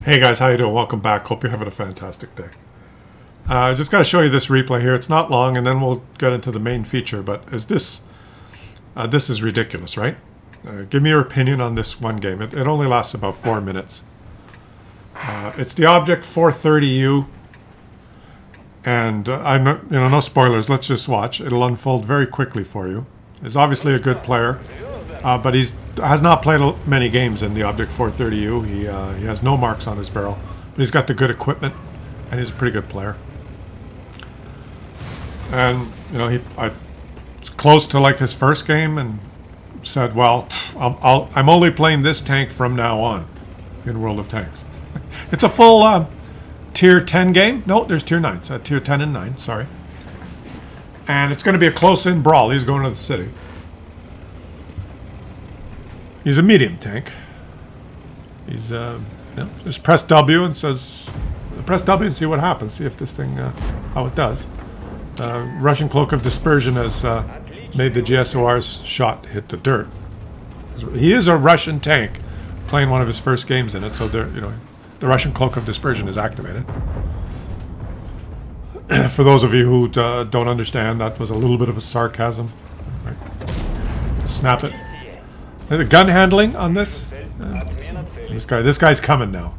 Hey guys, how you doing? Welcome back. Hope you're having a fantastic day. I just got to show you this replay here. It's not long, and then we'll get into the main feature. But this is ridiculous, right? Give me your opinion on this one game. It only lasts about 4 minutes. It's the Object 430U, and I'm not, no spoilers. Let's just watch. It'll unfold very quickly for you. He's obviously a good player, but has not played many games in the Object 430U. He has no marks on his barrel, but he's got the good equipment, and he's a pretty good player. And it's close to like his first game, and said, "Well, I'm only playing this tank from now on in World of Tanks." It's a full tier 10 game. No, there's tier 9. So tier 10 and 9. Sorry. And it's going to be a close-in brawl. He's going to the city. He's a medium tank. He's just press W and press W and see what happens. See if this thing how it does. Russian Cloak of Dispersion has made the GSOR's shot hit the dirt. He is a Russian tank, playing one of his first games in it, so the Russian Cloak of Dispersion is activated. For those of you who don't understand, that was a little bit of a sarcasm. Right. Snap it. The gun handling on this. This guy's coming now.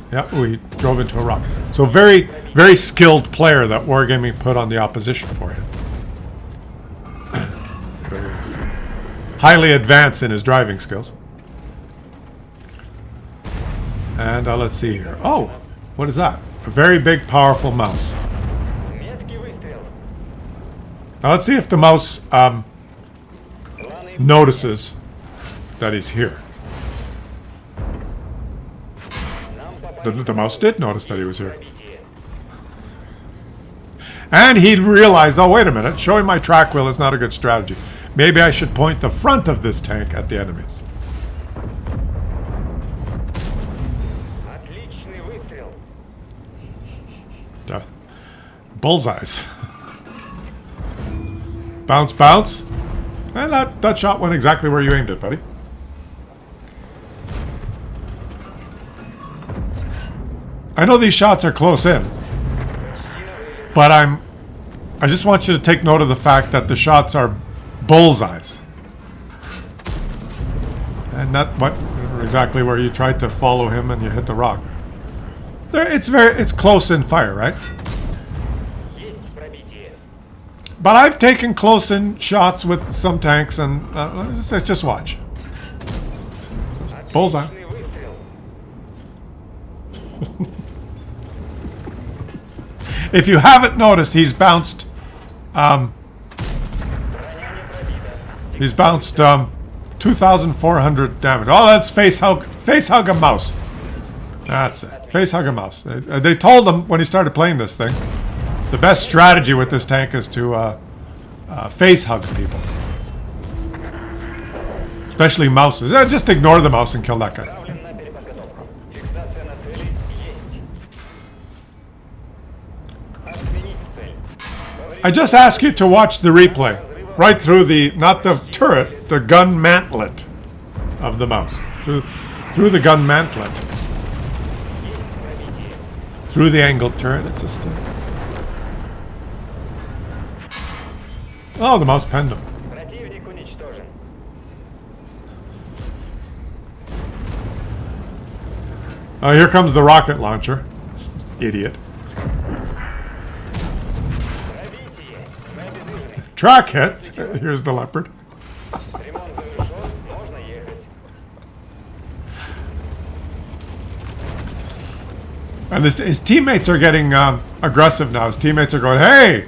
Yeah, we drove into a rock. So very, very skilled player that Wargaming put on the opposition for him. Highly advanced in his driving skills. And let's see here. Oh, what is that? A very big, powerful mouse. Now let's see if the mouse notices that he's here. The mouse did notice that he was here. And he realized, oh, wait a minute, showing my track wheel is not a good strategy. Maybe I should point the front of this tank at the enemies. Bullseyes. Bounce, bounce. And that shot went exactly where you aimed it, buddy. I know these shots are close in, but I just want you to take note of the fact that the shots are bullseyes. And not exactly where you tried to follow him and you hit the rock. It's close in fire, right? But I've taken close-in shots with some tanks, and let's just watch. Bullseye. If you haven't noticed, he's bounced 2,400 damage. Oh, that's face hug a mouse. That's it. Face hug a mouse. They told him when he started playing this thing, the best strategy with this tank is to face hug people. Especially mouses. Just ignore the mouse and kill that guy. I just ask you to watch the replay. Right through not the turret, the gun mantlet of the mouse. Through the gun mantlet. Through the angled turret, it's a stick. Oh, the mouse penned him. Here comes the rocket launcher. Idiot. Track hit. Here's the leopard. And his teammates are getting aggressive now. His teammates are going, "Hey!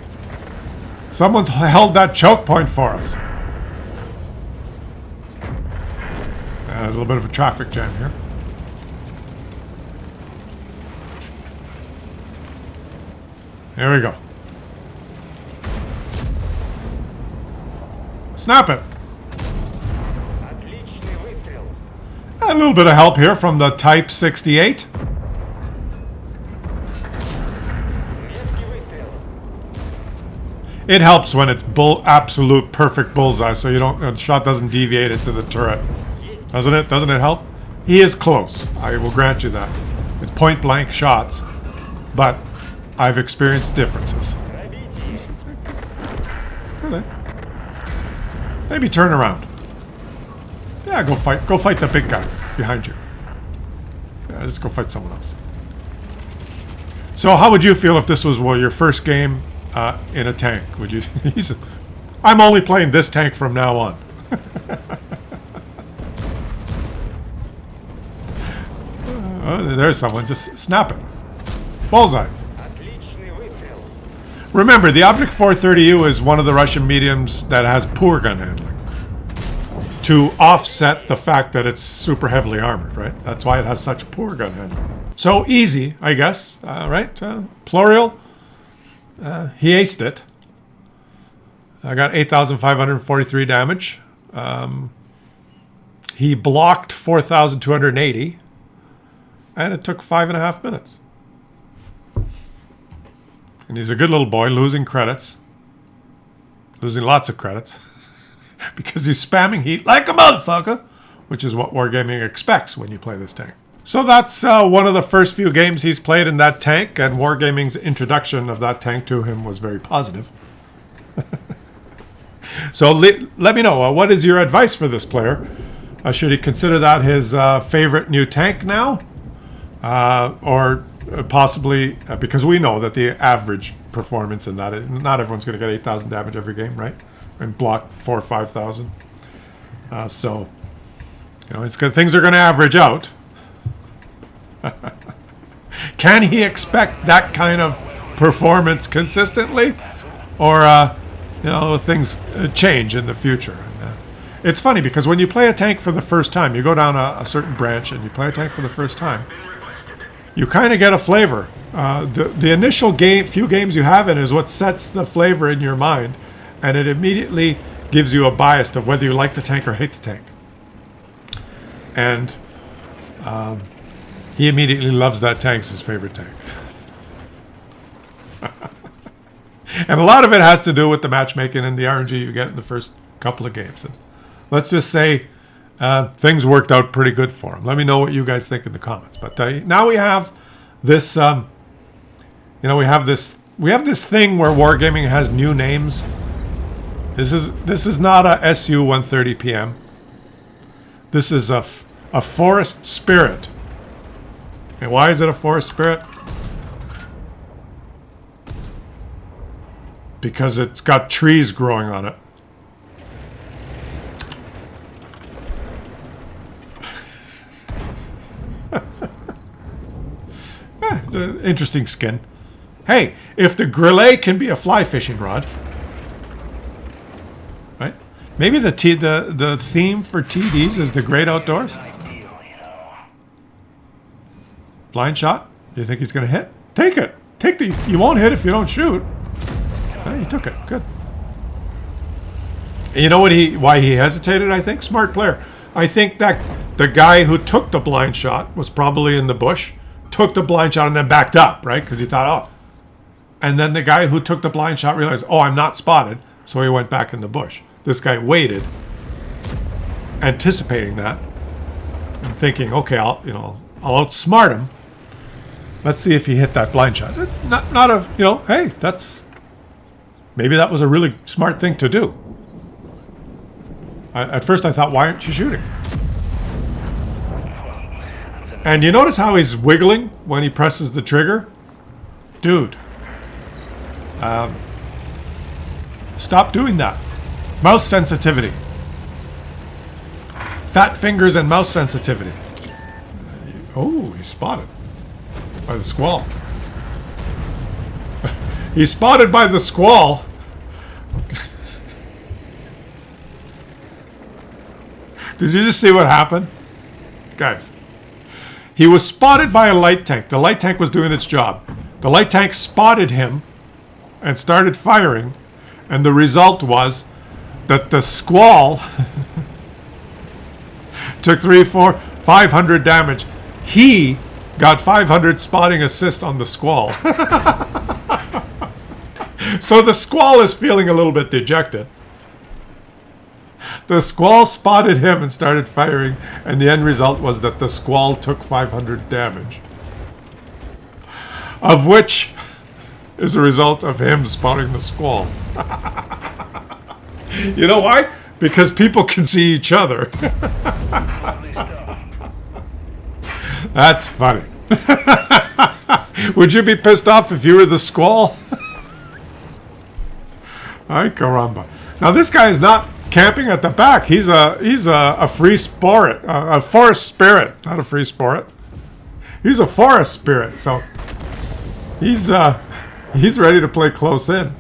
Someone's held that choke point for us." There's a little bit of a traffic jam here. Here we go. Snap it. A little bit of help here from the Type 68. It helps when it's absolute perfect bullseye, so the shot doesn't deviate into the turret. Doesn't it? Doesn't it help? He is close. I will grant you that. It's point blank shots, but I've experienced differences. Really? Maybe turn around. Yeah, go fight. Go fight the big guy behind you. Yeah, just go fight someone else. So, how would you feel if this was your first game in a tank? Would you? I'm only playing this tank from now on. Oh, there's someone. Just snap it. Bullseye. Remember, the Object 430U is one of the Russian mediums that has poor gun handling. To offset the fact that it's super heavily armored, right? That's why it has such poor gun handling. So easy, I guess, right? Plurial, he aced it. I got 8,543 damage. He blocked 4,280. And it took 5.5 minutes. And he's a good little boy, losing credits. Losing lots of credits. Because he's spamming heat like a motherfucker. Which is what Wargaming expects when you play this tank. So that's one of the first few games he's played in that tank. And Wargaming's introduction of that tank to him was very positive. So let me know, what is your advice for this player? Should he consider that his favorite new tank now? Or possibly, because we know that the average performance in that, not everyone's going to get 8,000 damage every game, right? And block 4,000 or 5,000. So, you know, things are going to average out. Can he expect that kind of performance consistently? Or, you know, things change in the future. And, it's funny because when you play a tank for the first time, you go down a certain branch and you play a tank for the first time, you kind of get a flavor. The initial few games you have in is what sets the flavor in your mind, and it immediately gives you a bias of whether you like the tank or hate the tank. And he immediately loves that tank as his favorite tank. And a lot of it has to do with the matchmaking and the RNG you get in the first couple of games. And let's just say things worked out pretty good for him. Let me know what you guys think in the comments. But now we have this, you know, we have this thing where Wargaming has new names. This is not a SU 130 PM. This is a forest spirit. And why is it a forest spirit? Because it's got trees growing on it. It's an interesting skin. Hey, if the grillet can be a fly fishing rod, right? Maybe the theme for TDs is the great outdoors. Blind shot. Do you think he's going to hit? Take it. You won't hit if you don't shoot. Oh, he took it. Good. You know why he hesitated, I think? Smart player. I think that the guy who took the blind shot was probably in the bush, took the blind shot and then backed up, right? Because he thought, oh. And then the guy who took the blind shot realized, oh, I'm not spotted. So he went back in the bush. This guy waited, anticipating that, and thinking, okay, I'll outsmart him. Let's see if he hit that blind shot. Not a, hey, maybe that was a really smart thing to do. At first I thought, why aren't you shooting? And you notice how he's wiggling when he presses the trigger? Dude. Stop doing that. Mouse sensitivity. Fat fingers and mouse sensitivity. Oh, he's spotted. By the squall. He's spotted by the squall. Did you just see what happened? Guys. He was spotted by a light tank. The light tank was doing its job. The light tank spotted him and started firing. And the result was that the squall took 500 damage. He got 500 spotting assist on the squall. So the squall is feeling a little bit dejected. The squall spotted him and started firing, and the end result was that the squall took 500 damage. Of which is a result of him spotting the squall. You know why? Because people can see each other. That's funny. Would you be pissed off if you were the squall? Ay caramba. Now this guy is not camping at the back. He's a free spirit, a forest spirit, not a free spirit. He's a forest spirit, so he's ready to play close in.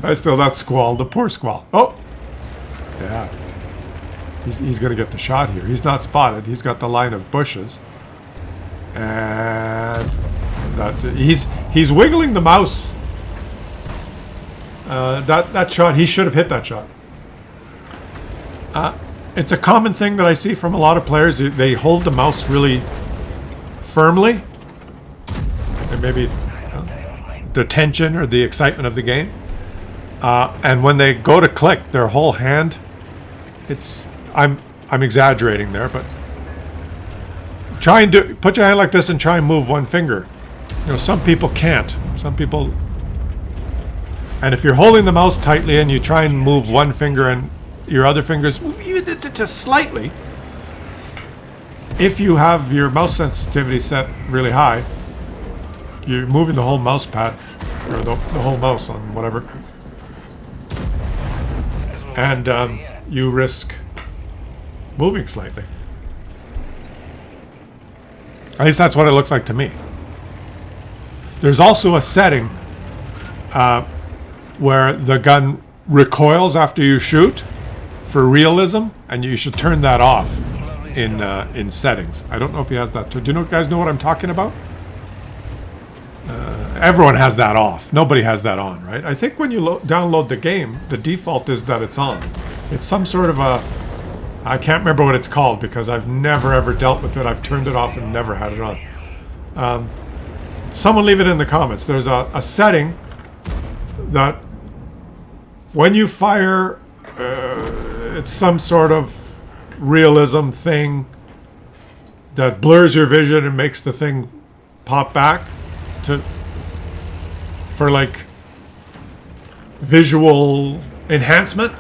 I still that squall, the poor squall. Oh, yeah. He's gonna get the shot here. He's not spotted. He's got the line of bushes, and that he's wiggling the mouse. That shot, he should have hit that shot. It's a common thing that I see from a lot of players. They hold the mouse really firmly, and maybe the tension or the excitement of the game. And when they go to click, their whole hand, I'm exaggerating there, but try and put your hand like this and try and move one finger. You know, some people can't. Some people. And if you're holding the mouse tightly and you try and move one finger and your other fingers even just slightly, if you have your mouse sensitivity set really high, you're moving the whole mouse pad, or the whole mouse on whatever, and you risk moving slightly. At least that's what it looks like to me. There's also a setting where the gun recoils after you shoot for realism, and you should turn that off in settings. I don't know if he has that too. Do you guys know what I'm talking about? Everyone has that off. Nobody has that on, right? I think when you download the game, the default is that it's on. It's some sort of a... I can't remember what it's called because I've never ever dealt with it. I've turned it off and never had it on. Someone leave it in the comments. There's a setting that when you fire, it's some sort of realism thing that blurs your vision and makes the thing pop back for like visual enhancement,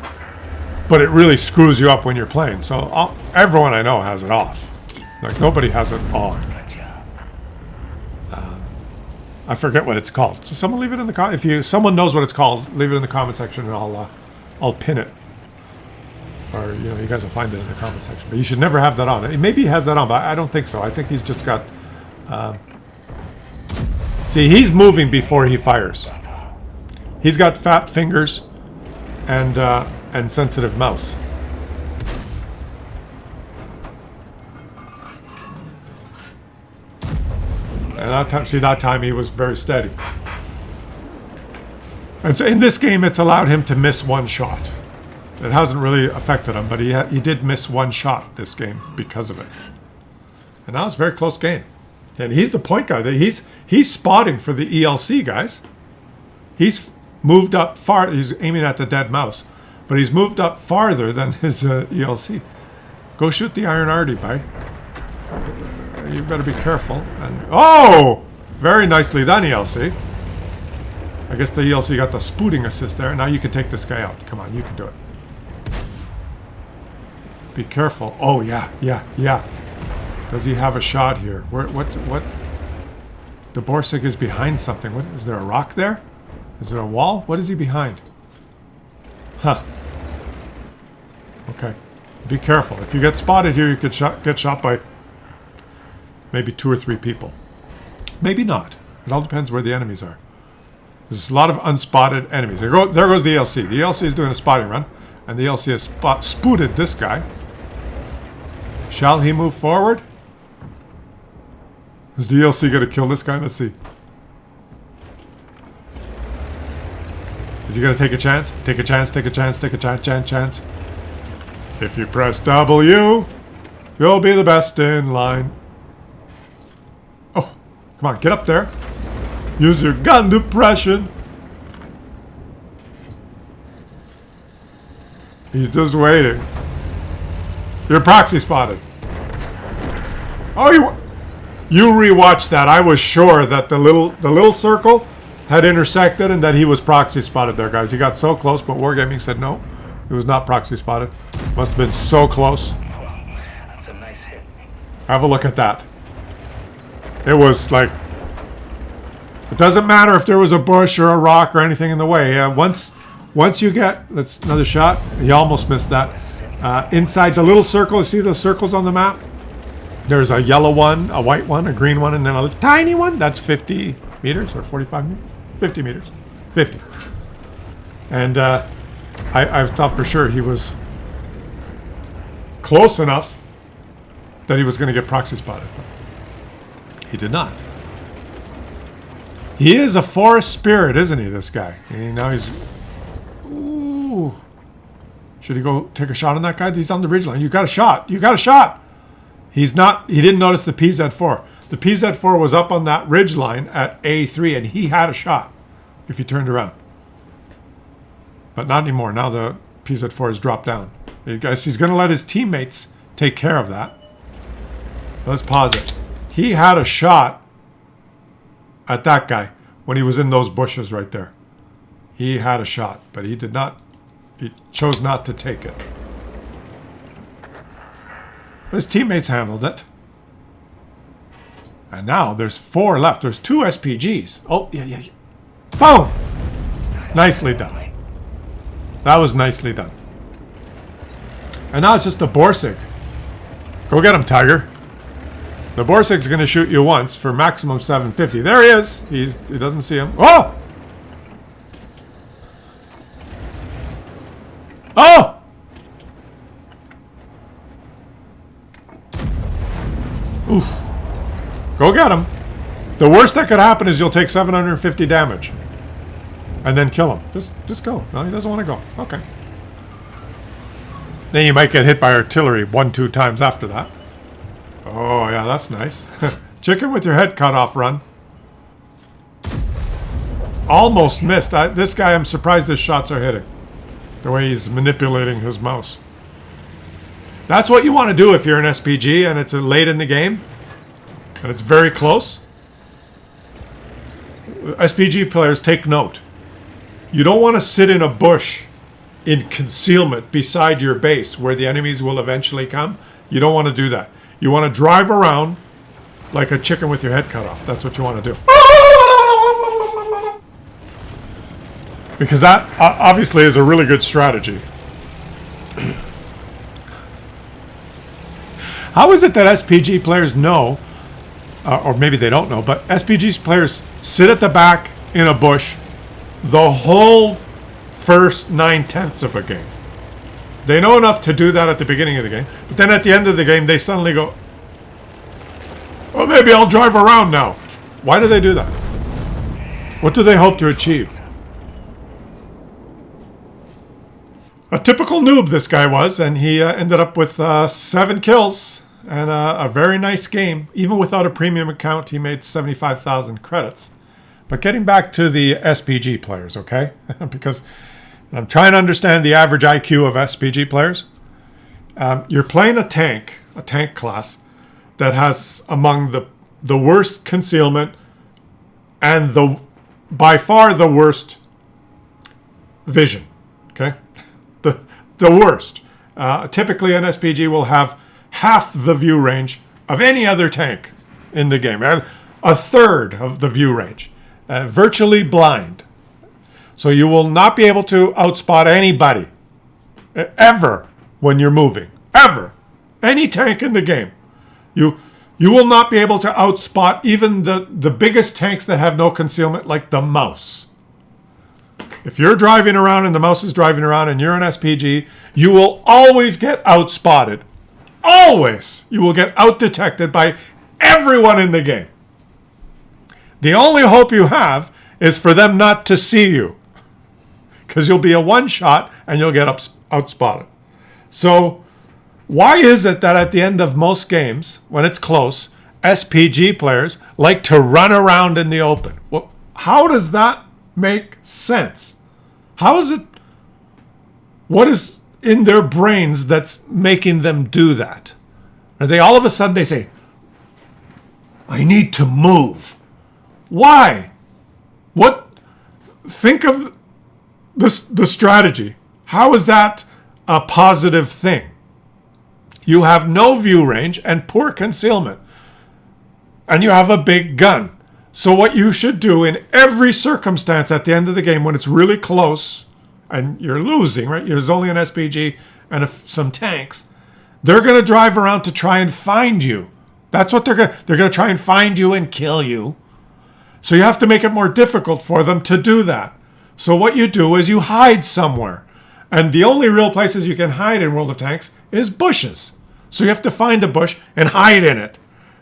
but it really screws you up when you're playing. So everyone I know has it off. Like nobody has it on. I forget what it's called. So someone leave it in the comment. If someone knows what it's called, leave it in the comment section, and I'll pin it. Or you guys will find it in the comment section. But you should never have that on. Maybe he has that on, but I don't think so. I think he's just got. See, he's moving before he fires. He's got fat fingers, and sensitive mouse. And that time he was very steady. And so in this game, it's allowed him to miss one shot. It hasn't really affected him, but he did miss one shot this game because of it. And now it's a very close game. And he's the point guy. He's spotting for the ELC, guys. He's moved up far. He's aiming at the dead mouse, but he's moved up farther than his ELC. Go shoot the Iron Artie, bye. You better be careful. And oh, very nicely done, ELC. I guess the ELC got the spooting assist there. Now you can take this guy out. Come on, you can do it. Be careful. Oh yeah. Does he have a shot here? What? The Borsig is behind something. What is there? A rock there? Is there a wall? What is he behind? Huh. Okay. Be careful. If you get spotted here, you could get shot by maybe 2 or 3 people. Maybe not. It all depends where the enemies are. There's a lot of unspotted enemies. There goes the ELC. The ELC is doing a spotting run, and the ELC has spooted this guy. Shall he move forward? Is the ELC going to kill this guy? Let's see. Is he going to take a chance? Take a chance, take a chance, take a chance. If you press W, you'll be the best in line. Oh, come on, get up there. Use your gun depression. He's just waiting. You're proxy spotted. Oh, you rewatched that. I was sure that the little circle had intersected and that he was proxy spotted there, guys. He got so close, but Wargaming said no. He was not proxy spotted. Must have been so close. That's a nice hit. Have a look at that. It was like... It doesn't matter if there was a bush or a rock or anything in the way. Once you get... That's another shot. He almost missed that. Inside the little circle, you see those circles on the map? There's a yellow one, a white one, a green one, and then a tiny one. That's 50 meters or 45 meters? 50 meters. 50. And I thought for sure he was close enough that he was going to get proxy spotted. He did not. He is a forest spirit, isn't he, this guy? And now he's... Ooh. Should he go take a shot on that guy? He's on the ridgeline. You got a shot. You got a shot. He's not... He didn't notice the PZ4. The PZ4 was up on that ridgeline at A3, and he had a shot if he turned around. But not anymore. Now the PZ4 has dropped down. I guess he's going to let his teammates take care of that. Let's pause it. He had a shot at that guy when he was in those bushes right there. He had a shot, but he did not. He chose not to take it. His teammates handled it. And now there's 4 left. There's 2 SPGs. Oh, yeah. Boom! Nicely done. That was nicely done. And now it's just a Borsig. Go get him, Tiger. The Borsig's going to shoot you once for maximum 750. There he is. He doesn't see him. Oh! Oh! Oof. Go get him. The worst that could happen is you'll take 750 damage. And then kill him. Just go. No, he doesn't want to go. Okay. Then you might get hit by artillery 1-2 times after that. Oh, yeah, that's nice. Chicken with your head cut off run. Almost missed. This guy, I'm surprised his shots are hitting. The way he's manipulating his mouse. That's what you want to do if you're an SPG and it's late in the game. And it's very close. SPG players, take note. You don't want to sit in a bush in concealment beside your base where the enemies will eventually come. You don't want to do that. You want to drive around like a chicken with your head cut off. That's what you want to do. Because that obviously is a really good strategy. How is it that SPG players know, or maybe they don't know, but SPG players sit at the back in a bush the whole first 9/10 of a game? They know enough to do that at the beginning of the game, but then at the end of the game, they suddenly go, oh, maybe I'll drive around now. Why do they do that? What do they hope to achieve? A typical noob this guy was, and he ended up with 7 kills and a very nice game. Even without a premium account, he made 75,000 credits. But getting back to the SPG players, okay? Because I'm trying to understand the average IQ of SPG players. You're playing a tank class, that has among the worst concealment and by far the worst vision, okay? The worst. Typically an SPG will have half the view range of any other tank in the game, and a third of the view range. Virtually blind. So you will not be able to outspot anybody. Ever when you're moving. Ever. Any tank in the game. You will not be able to outspot even the biggest tanks that have no concealment, like the mouse. If you're driving around and the mouse is driving around and you're an SPG, you will always get outspotted. Always! You will get outdetected by everyone in the game. The only hope you have is for them not to see you. Because you'll be a one-shot and you'll get outspotted. So, why is it that at the end of most games, when it's close, SPG players like to run around in the open? Well, how does that make sense? How is it... in their brains that's making them do that? Are they all of a sudden they say, I need to move. Why? What? Think of the strategy. How is that a positive thing? You have no view range and poor concealment. And you have a big gun. So what you should do in every circumstance at the end of the game when it's really close and you're losing, right? There's only an SPG and some tanks. They're going to drive around to try and find you. That's what they're going to try and find you and kill you. So you have to make it more difficult for them to do that. So what you do is you hide somewhere. And the only real places you can hide in World of Tanks is bushes. So you have to find a bush and hide in it.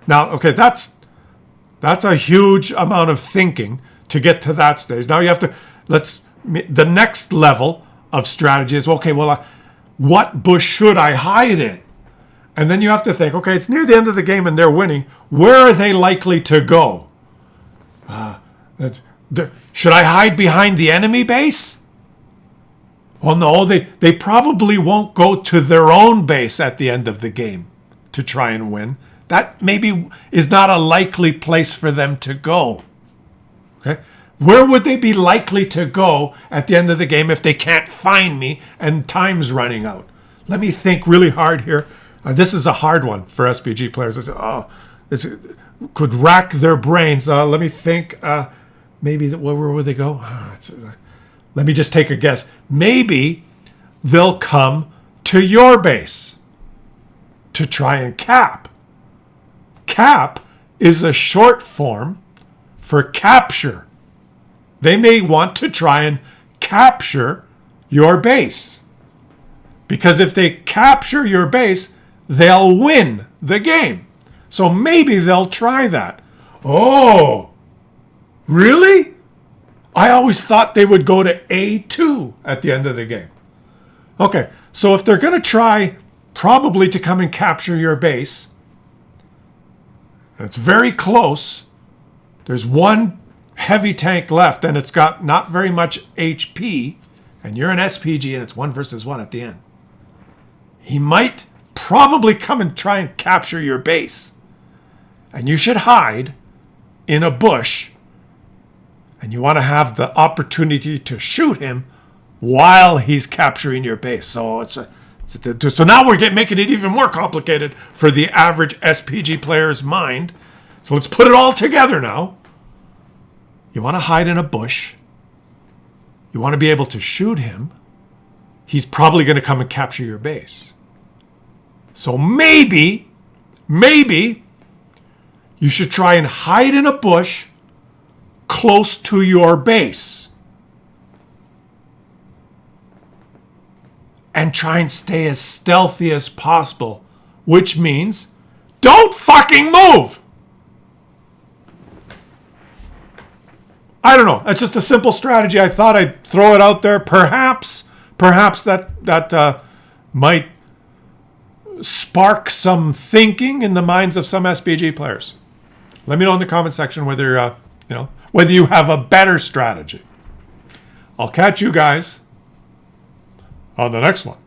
Now, okay, that's a huge amount of thinking to get to that stage. Now you have to, the next level of strategy is, okay, well, what bush should I hide in? And then you have to think, okay, it's near the end of the game and they're winning. Where are they likely to go? Should I hide behind the enemy base? Well, no, they probably won't go to their own base at the end of the game to try and win. That maybe is not a likely place for them to go. Okay? Where would they be likely to go at the end of the game if they can't find me and time's running out? Let me think really hard here. This is a hard one for SPG players. I say, this could rack their brains. Let me think. Maybe where would they go? Let me just take a guess. Maybe they'll come to your base to try and cap. Cap is a short form for capture. They may want to try and capture your base. Because if they capture your base, they'll win the game. So maybe they'll try that. Oh, really? I always thought they would go to A2 at the end of the game. Okay, so if they're going to try probably to come and capture your base, and it's very close, there's one heavy tank left and it's got not very much HP, and you're an SPG and it's 1 versus 1 at the end. He might probably come and try and capture your base. And you should hide in a bush. And you want to have the opportunity to shoot him while he's capturing your base. So so now we're making it even more complicated for the average SPG player's mind. So let's put it all together now. You want to hide in a bush. You want to be able to shoot him. He's probably going to come and capture your base. So maybe you should try and hide in a bush close to your base. And try and stay as stealthy as possible. Which means, don't fucking move! I don't know. It's just a simple strategy. I thought I'd throw it out there. Perhaps that might spark some thinking in the minds of some SPG players. Let me know in the comment section whether whether you have a better strategy. I'll catch you guys on the next one.